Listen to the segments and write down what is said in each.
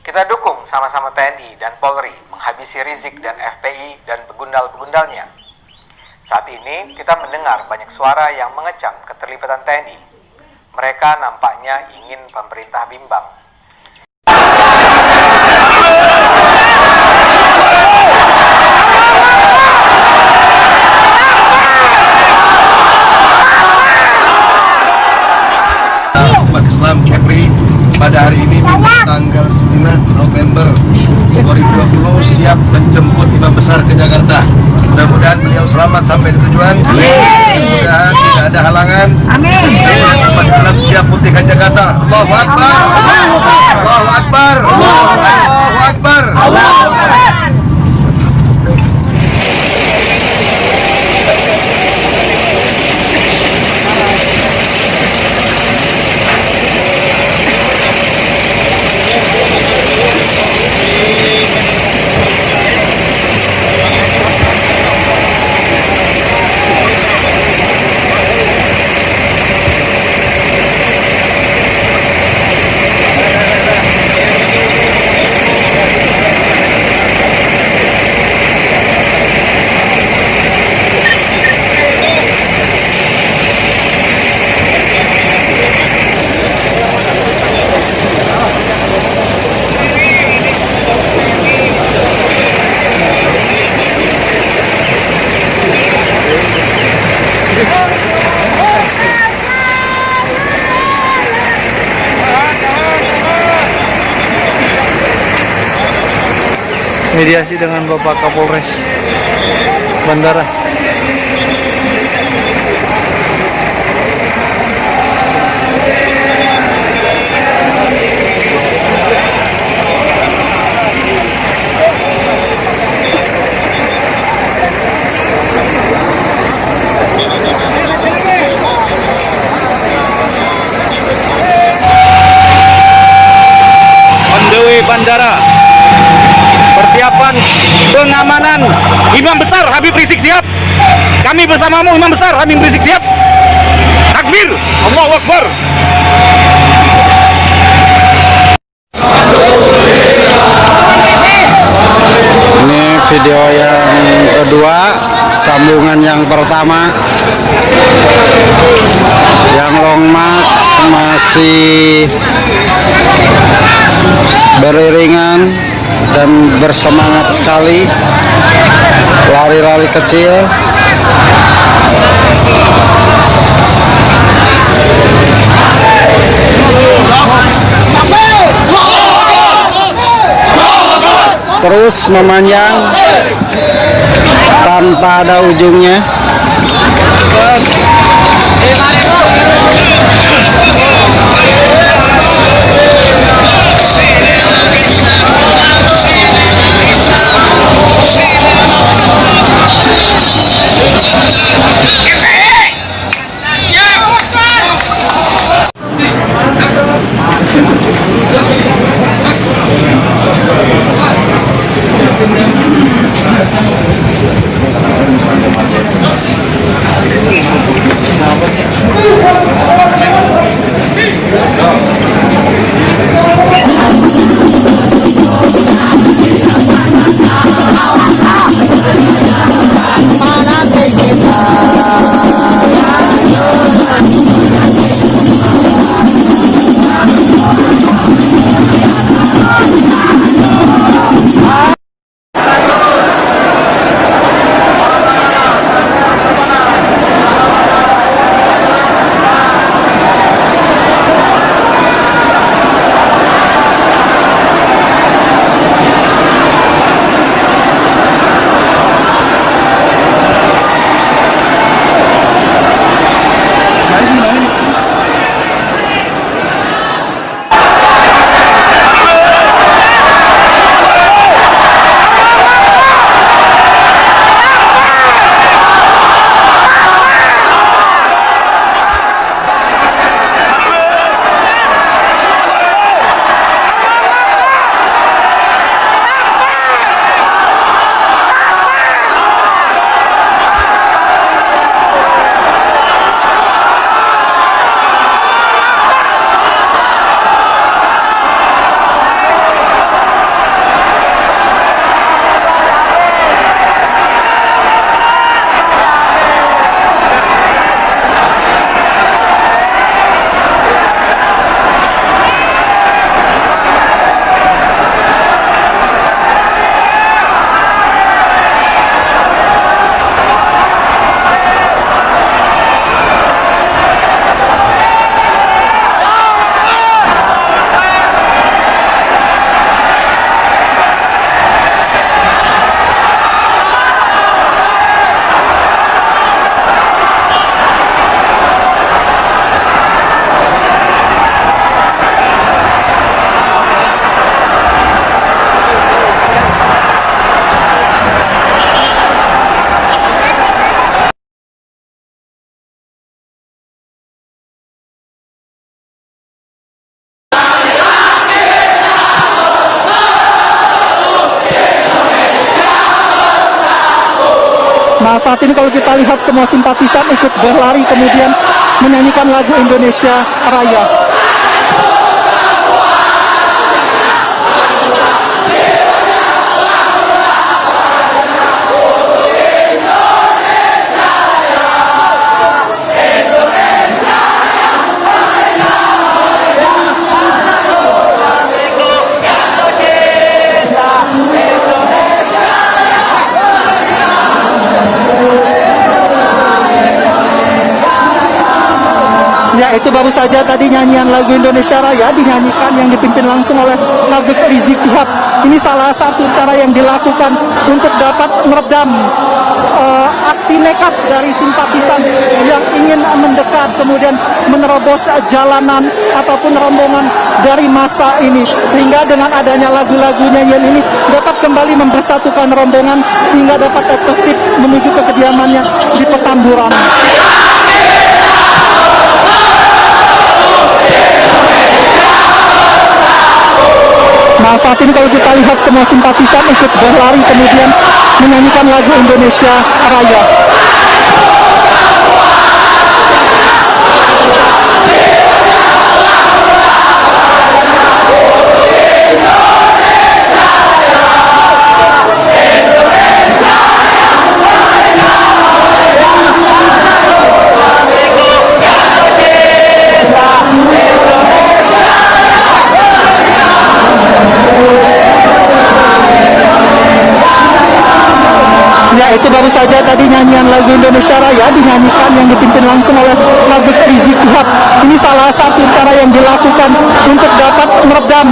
Kita dukung sama-sama TNI dan Polri menghabisi Rizik dan FPI dan begundal-begundalnya. Saat ini kita mendengar banyak suara yang mengecam keterlibatan TNI. Mereka nampaknya ingin pemerintah bimbang. Umat Islam Kepri pada hari ini tanggal 9 November 2020 siap menjemput Imam Besar ke Jakarta. Mudah-mudahan beliau selamat sampai di tujuan. Mudah-mudahan tidak ada halangan. Umat Islam siap putihkan Jakarta. Allahu Akbar. Allahu Akbar. Allahu Akbar. Allahu Akbar. Mediasi dengan Bapak Kapolres Bandara. On the way bandara. Persiapan pengamanan Imam Besar Habib Rizik siap. Kami bersamamu Imam Besar Habib Rizik siap. Takbir, Allahu Akbar. Ini video yang kedua, sambungan yang pertama. Yang long march masih beriringan dan bersemangat sekali, lari-lari kecil. Terus memanjang tanpa ada ujungnya. Nah, saat ini kalau kita lihat semua simpatisan ikut berlari kemudian menyanyikan lagu Indonesia Raya. Ya, itu baru saja tadi nyanyian lagu Indonesia Raya dinyanyikan yang dipimpin langsung oleh Habib Rizik Syihab. Ini salah satu cara yang dilakukan untuk dapat meredam aksi nekat dari simpatisan yang ingin mendekat kemudian menerobos jalanan ataupun rombongan dari massa ini, sehingga dengan adanya lagu-lagu nyanyian ini dapat kembali mempersatukan rombongan sehingga dapat tertib menuju ke kediamannya di Petamburan. Nah, saat ini kalau kita lihat semua simpatisan ikut berlari kemudian menyanyikan lagu Indonesia Raya. Ya, itu baru saja tadi nyanyian lagu Indonesia Raya dinyanyikan yang dipimpin langsung oleh Habib Rizik Syihab. Ini salah satu cara yang dilakukan untuk dapat meredam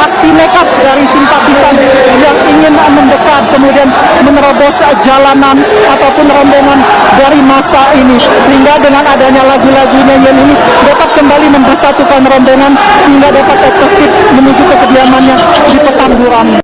aksi nekat dari simpatisan yang ingin mendekat kemudian menerobos jalanan ataupun rombongan dari massa ini, sehingga dengan adanya lagu-lagu nyanyian ini dapat kembali mempersatukan rombongan sehingga dapat tertib menuju ke kediamannya di Petamburan.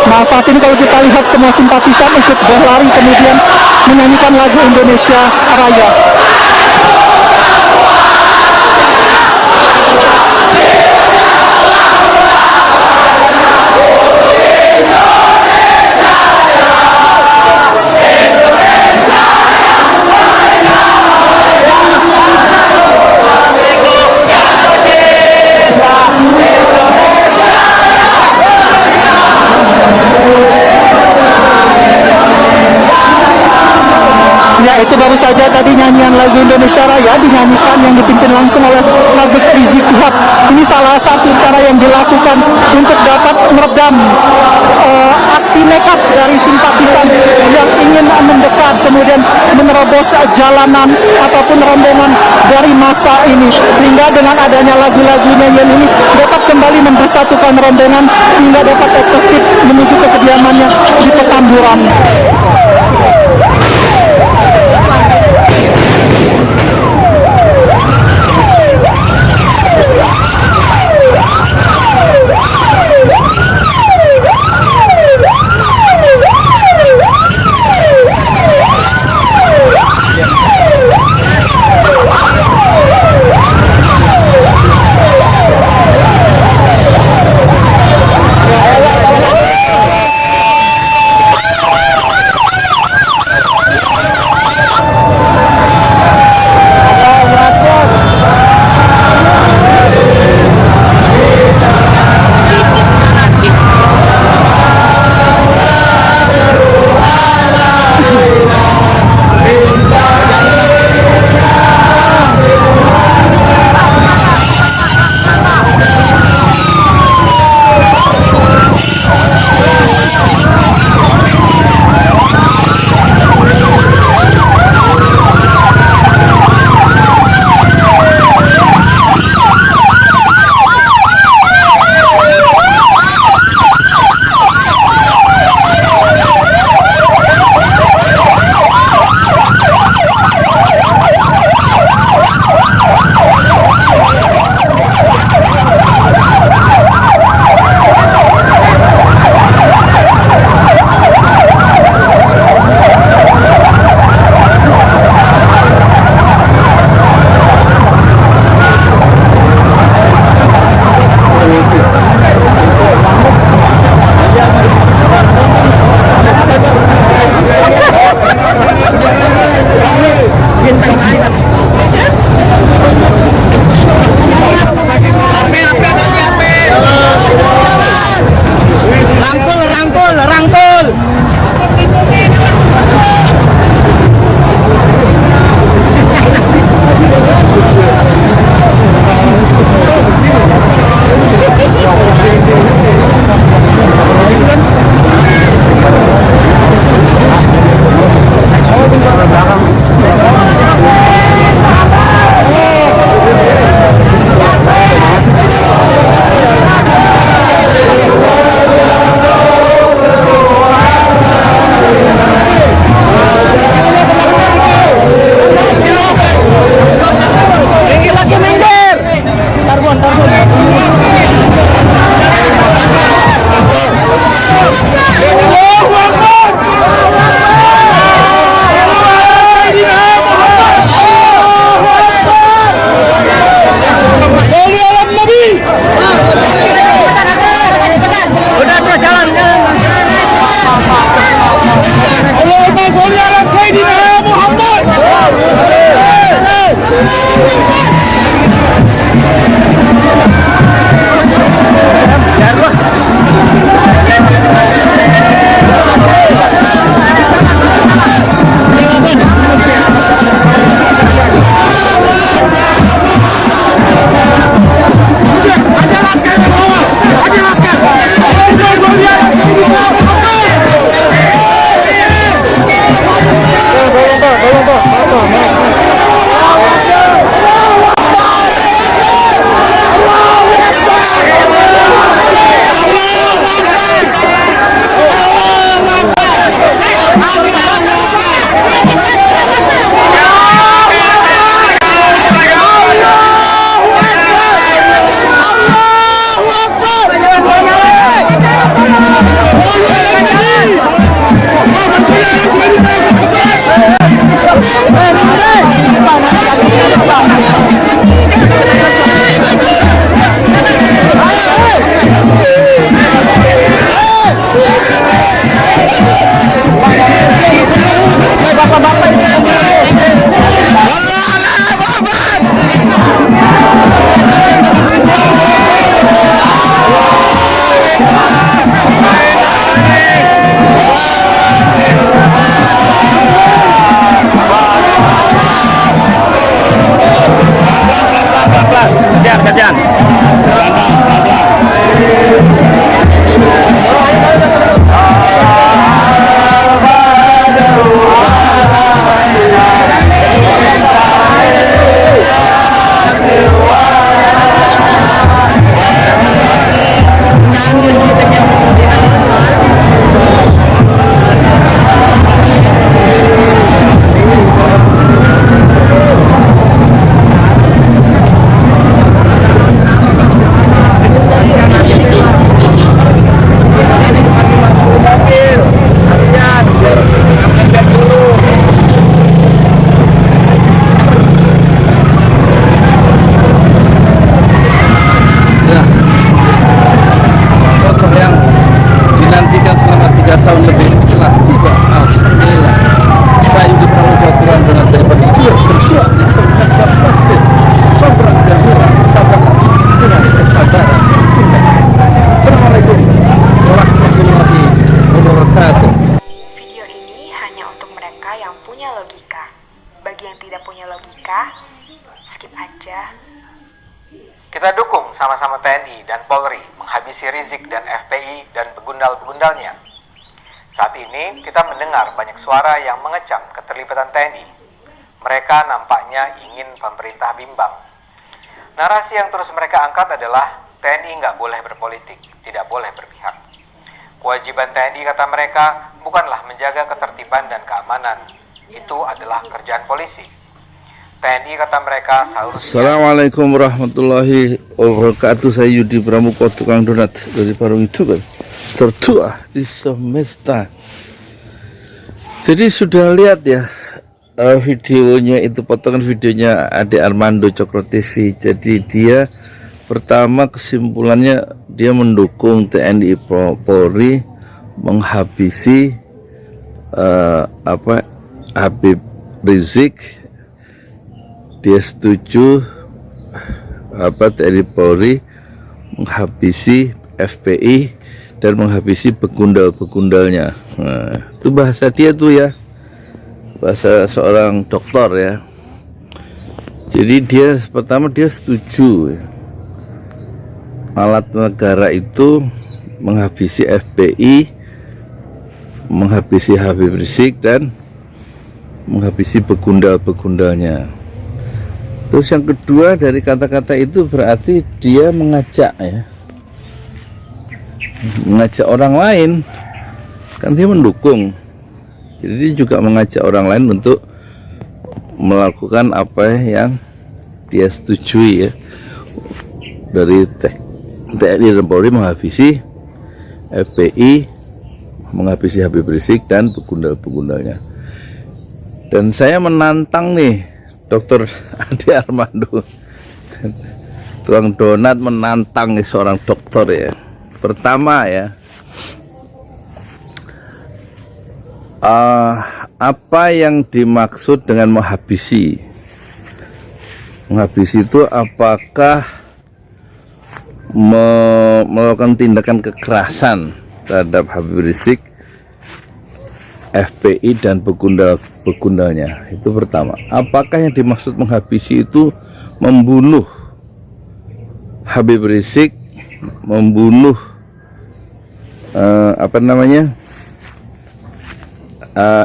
Nah, saat ini kalau kita lihat semua simpatisan ikut berlari kemudian menyanyikan lagu Indonesia Raya. Ya, itu baru saja tadi nyanyian lagu Indonesia Raya dinyanyikan yang dipimpin langsung oleh Habib Rizik Syihab. Ini salah satu cara yang dilakukan untuk dapat meredam aksi nekat dari simpatisan yang ingin mendekat kemudian menerobos jalanan ataupun rombongan dari massa ini, sehingga dengan adanya lagu-lagu nyanyian ini dapat kembali mempersatukan rombongan sehingga dapat tertib menuju ke kediamannya di Petamburan. skip aja. Kita dukung sama-sama TNI dan Polri menghabisi Rizik dan FPI dan begundal-begundalnya. Saat ini kita mendengar banyak suara yang mengecam keterlibatan TNI. Mereka nampaknya ingin pemerintah bimbang. Narasi yang terus mereka angkat adalah TNI nggak boleh berpolitik, tidak boleh berpihak. Kewajiban TNI, kata mereka, bukanlah menjaga ketertiban dan keamanan. Itu adalah kerjaan polisi. TNI, kata mereka, seharusnya... Assalamualaikum warahmatullahi wabarakatuh. Saya Yudi Pramuko, tukang donat dari Parung itu kan tertua di semesta. Jadi sudah lihat ya videonya, itu potongan videonya Ade Armando Cokro TV. Jadi dia pertama kesimpulannya dia mendukung TNI Polri menghabisi Habib Rizik. Dia setuju TNI Polri menghabisi FPI dan menghabisi begundal-begundalnya. Nah, itu bahasa dia tuh ya, bahasa seorang dokter ya. Jadi dia pertama dia setuju ya, alat negara itu menghabisi FPI, menghabisi Habib Rizik dan menghabisi begundal-begundalnya. Terus yang kedua dari kata-kata itu berarti dia mengajak ya, mengajak orang lain, kan dia mendukung. Jadi dia juga mengajak orang lain untuk melakukan apa yang dia setujui ya, dari TNI dan Polri menghabisi FPI, menghabisi Habib Rizik dan begundal-begundalnya. Dan saya menantang nih Dr. Ade Armando, tukang donat, menantang nih seorang dokter ya. Pertama ya, apa yang dimaksud dengan menghabisi? Menghabisi itu apakah melakukan tindakan kekerasan terhadap Habib Rizik, FPI dan begundalnya? Itu pertama. Apakah yang dimaksud menghabisi itu membunuh Habib Rizik, membunuh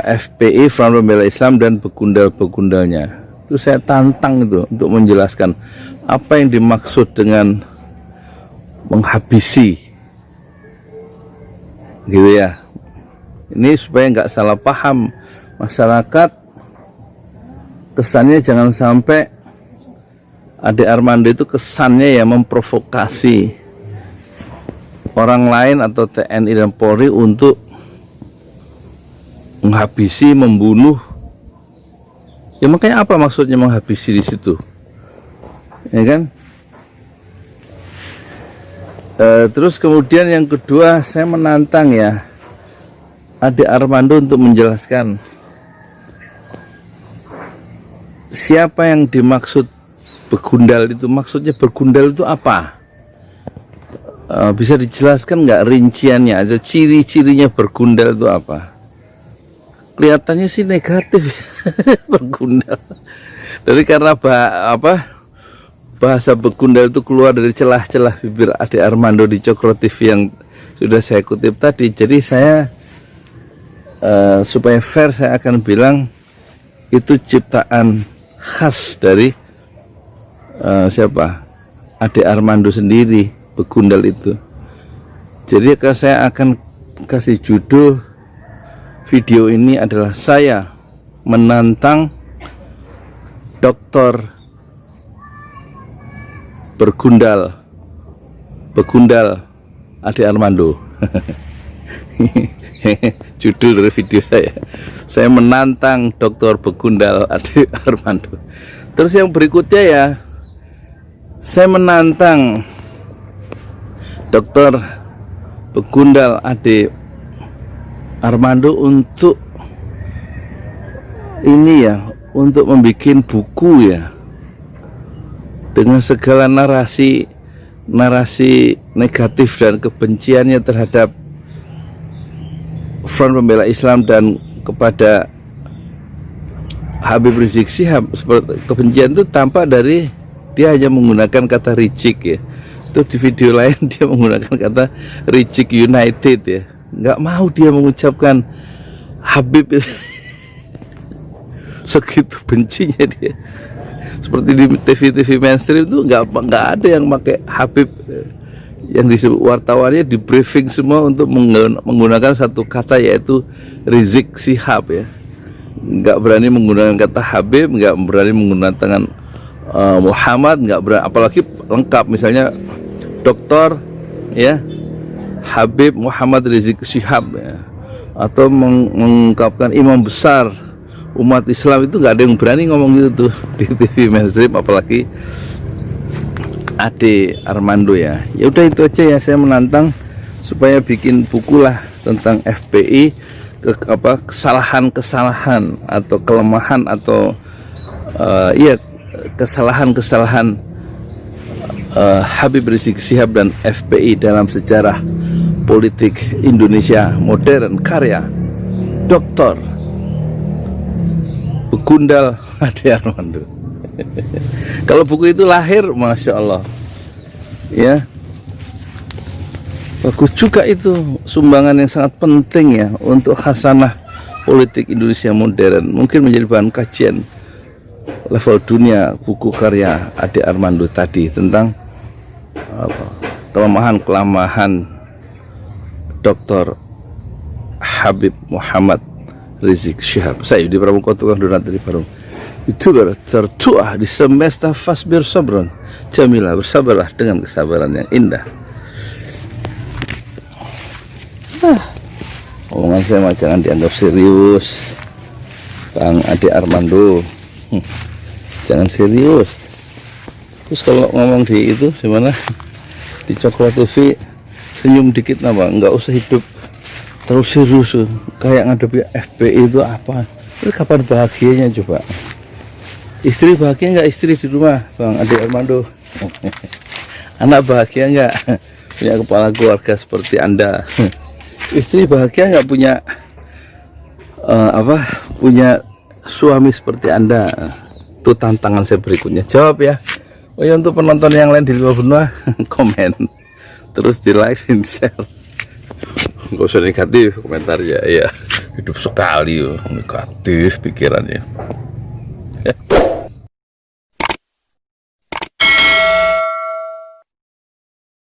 FPI, Front Pembela Islam dan begundal-begundalnya? Itu saya tantang itu untuk menjelaskan apa yang dimaksud dengan menghabisi, gitu ya. Ini supaya nggak salah paham masyarakat, kesannya jangan sampai Ade Armando itu kesannya ya memprovokasi orang lain atau TNI dan Polri untuk menghabisi, membunuh Ya makanya apa maksudnya menghabisi di situ? Ya kan? Terus kemudian yang kedua, saya menantang ya Ade Armando untuk menjelaskan siapa yang dimaksud begundal itu. Maksudnya bergundal itu apa? Bisa dijelaskan nggak rinciannya aja, ciri-cirinya bergundal itu apa? Kelihatannya sih negatif bergundal. Dari karena bahasa begundal itu keluar dari celah-celah bibir Ade Armando di Cokro TV yang sudah saya kutip tadi. Jadi saya supaya fair saya akan bilang itu ciptaan khas dari siapa? Ade Armando sendiri, begundal itu. Jadi saya akan kasih judul video ini adalah saya menantang Doktor begundal Ade Armando. Judul dari video saya menantang Doktor begundal Ade Armando. Terus yang berikutnya ya, saya menantang Doktor begundal Ade Armando untuk ini ya, untuk membuat buku ya, dengan segala narasi negatif dan kebenciannya terhadap Front Pembela Islam dan kepada Habib Rizik Syihab. Seperti kebencian itu tampak dari dia hanya menggunakan kata Rizik ya. Itu di video lain dia menggunakan kata Rizik United ya. Nggak mau dia mengucapkan Habib itu. Segitu bencinya dia. Seperti di TV mainstream itu nggak ada yang pakai Habib. Yang disebut wartawannya di briefing semua untuk menggunakan satu kata, yaitu Rizik Syihab ya. Nggak berani menggunakan kata Habib, nggak berani menggunakan Muhammad, nggak berani, apalagi lengkap misalnya Doktor ya Habib Muhammad Rizik Syihab ya, atau mengungkapkan imam besar umat Islam, itu nggak ada yang berani ngomong gitu tuh di TV mainstream, apalagi Ade Armando ya. Ya udah itu aja ya, saya menantang supaya bikin buku lah tentang FPI, kesalahan-kesalahan atau kelemahan atau kesalahan-kesalahan Habib Rizik Syihab dan FPI dalam sejarah politik Indonesia modern, karya Doktor begundal Ade Armando. Kalau buku itu lahir, Masya Allah ya, bagus juga itu, sumbangan yang sangat penting ya untuk khasanah politik Indonesia modern. Mungkin menjadi bahan kajian level dunia buku karya Ade Armando tadi tentang kelemahan Dr. Habib Muhammad Rizik Syihab. Saya di Pramuka, tukang donat dari Parung. YouTuber tertua di semesta, fasbir sabron jamilah, bersabarlah dengan kesabaran yang indah. Omongan saya mah jangan dianggap serius, Kang Ade Armando. Jangan serius. Terus kalau ngomong di itu gimana, di Cokro TV, senyum dikit apa, nggak usah hidup terus serius kayak ngadepi FPI itu apa. Itu kapan bahagianya coba? Istri bahagia nggak istri di rumah, Bang Ade Armando? Anak bahagia nggak punya kepala keluarga seperti Anda? Istri bahagia nggak punya punya suami seperti Anda? Itu tantangan saya berikutnya. Jawab ya. Oh ya, untuk penonton yang lain di luar benua, komen terus di like dan share. Nggak usah negatif komentar ya. Ya hidup sekali negatif pikirannya.